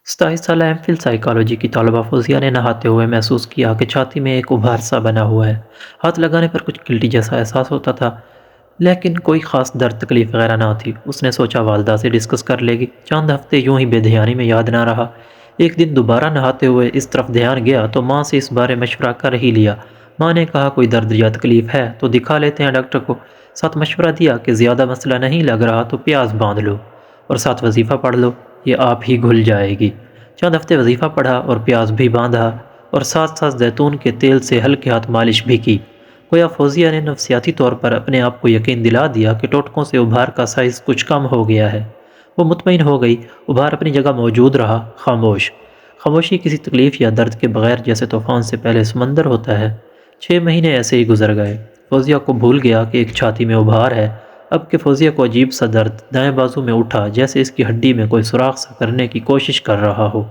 27 साल M Phil psychology की तलबा फौजिया ने नहाते हुए महसूस किया कि छाती में एक उभार सा बना हुआ है। हाथ लगाने पर कुछ गिल्टी जैसा एहसास होता था, लेकिन कोई ख़ास दर्द तकलीफ वगैरह ना थी। उसने सोचा वालदा से डिस्कस कर लेगी। चंद हफ्ते यूं ही बेध्यानी में याद ना रहा। एक दिन दोबारा नहाते हुए इस तरफ ध्यान गया तो माँ से इस बारे मशवरा कर ही लिया। माँ ने कहा कोई दर्द या तकलीफ है तो दिखा लेते हैं डॉक्टर को। साथ मशवरा दिया कि ज़्यादा मसला नहीं लग रहा तो प्याज बांध लो और साथ वजीफ़ा पढ़ लो, ये आप ही घुल जाएगी। चंद हफ्ते वजीफ़ा पढ़ा और प्याज भी बांधा और साथ साथ जैतून के तेल से हल्के हाथ मालिश भी की। गोया फौजिया ने नफसियाती तौर पर अपने आप को यकीन दिला दिया कि टोटकों से उभार का साइज़ कुछ कम हो गया है। वो मुतमईन हो गई। उभार अपनी जगह मौजूद रहा, खामोश। खामोशी किसी तकलीफ़ या दर्द के बगैर जैसे तूफ़ान से पहले समंदर होता है। 6 महीने ऐसे ही गुजर गए। फौजिया को भूल गया कि एक छाती में उभार है। अब के फौजिया को अजीब सा दर्द दाएं बाजू में उठा, जैसे इसकी हड्डी में कोई सुराख सा करने की कोशिश कर रहा हो।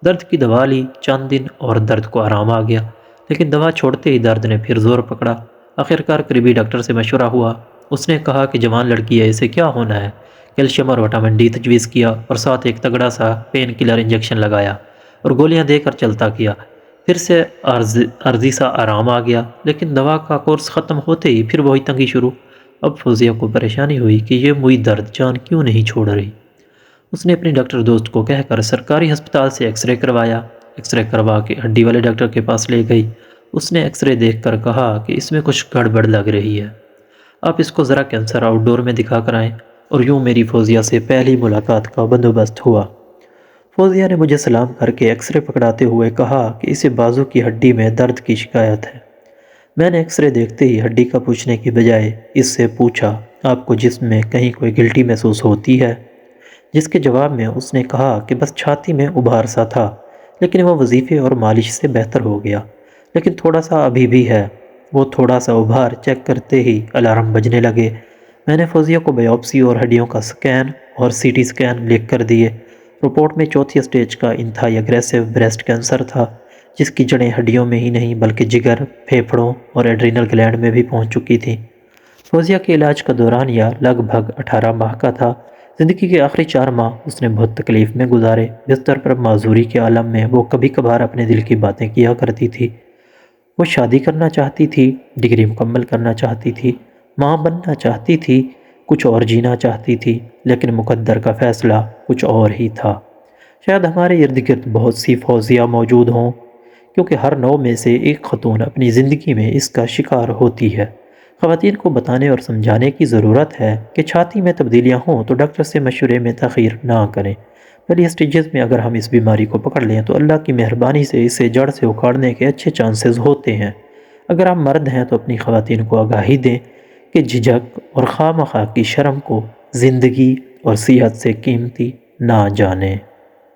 दर्द की दवा ली, चंद दिन और दर्द को आराम आ गया, लेकिन दवा छोड़ते ही दर्द ने फिर जोर पकड़ा। आखिरकार करीबी डॉक्टर से मशवरा हुआ। उसने कहा कि जवान लड़की है, इसे क्या होना है। कैल्शियम और विटामिन डी तजवीज़ किया और साथ एक तगड़ा सा पेन किलर इंजेक्शन लगाया और गोलियां देकर चलता किया। फिर से अर्जी सा आराम आ गया, लेकिन दवा का कोर्स ख़त्म होते ही फिर वही तंगी शुरू। अब फौजिया को परेशानी हुई कि ये मुई दर्द जान क्यों नहीं छोड़ रही। उसने अपने डॉक्टर दोस्त को कहकर सरकारी अस्पताल से एक्सरे करवाया। एक्सरे करवा के हड्डी वाले डॉक्टर के पास ले गई। उसने एक्सरे देखकर कहा कि इसमें कुछ गड़बड़ लग रही है, आप इसको ज़रा कैंसर आउटडोर में दिखा कर आएँ। और यूँ मेरी फौजिया से पहली मुलाकात का बंदोबस्त हुआ। फौजिया ने मुझे सलाम करके एक्सरे पकड़ाते हुए कहा कि इसे बाजू की हड्डी में दर्द की शिकायत है। मैंने एक्सरे देखते ही हड्डी का पूछने की बजाय इससे पूछा, आपको जिस्म में कहीं कोई गिल्टी महसूस होती है? जिसके जवाब में उसने कहा कि बस छाती में उभार सा था, लेकिन वो वजीफ़े और मालिश से बेहतर हो गया। लेकिन थोड़ा सा अभी भी है। वो थोड़ा सा उभार चेक करते ही अलार्म बजने लगे। मैंने फौजिया को बायोप्सी और हड्डियों का स्कैन और सीटी स्कैन लिख कर दिए। रिपोर्ट में चौथी स्टेज का इंतहाई अग्रेसिव ब्रेस्ट कैंसर था, जिसकी जड़ें हड्डियों में ही नहीं बल्कि जिगर, फेफड़ों और एड्रीनल ग्लैंड में भी पहुंच चुकी थीं। फौजिया के इलाज का दौरानिया लगभग 18 माह का था। ज़िंदगी के आखिरी 4 माह उसने बहुत तकलीफ़ में गुजारे। बिस्तर पर माजूरी के आलम में वो कभी कभार अपने दिल की बातें किया करती थी। वो शादी करना चाहती थी, डिग्री मुकम्मल करना चाहती थी, माँ बनना चाहती थी, कुछ और जीना चाहती थी, लेकिन मुकद्दर का फ़ैसला कुछ और ही था। शायद हमारे इर्द गिर्द बहुत सी फौजिया मौजूद हों, क्योंकि हर 9 में से एक खतून अपनी ज़िंदगी में इसका शिकार होती है। ख़वातीन को बताने और समझाने की ज़रूरत है कि छाती में तब्दीलियाँ हों तो डॉक्टर से मशवरे में तख़ीर ना करें। पहली स्टेजेस में अगर हम इस बीमारी को पकड़ लें तो अल्लाह की मेहरबानी से इसे जड़ से उखाड़ने के अच्छे चांसेस होते हैं। अगर आप मर्द हैं तो अपनी ख़वातीन को आगाही दें कि झिझक और खामखा की शर्म को ज़िंदगी और सेहत से कीमती ना जानें।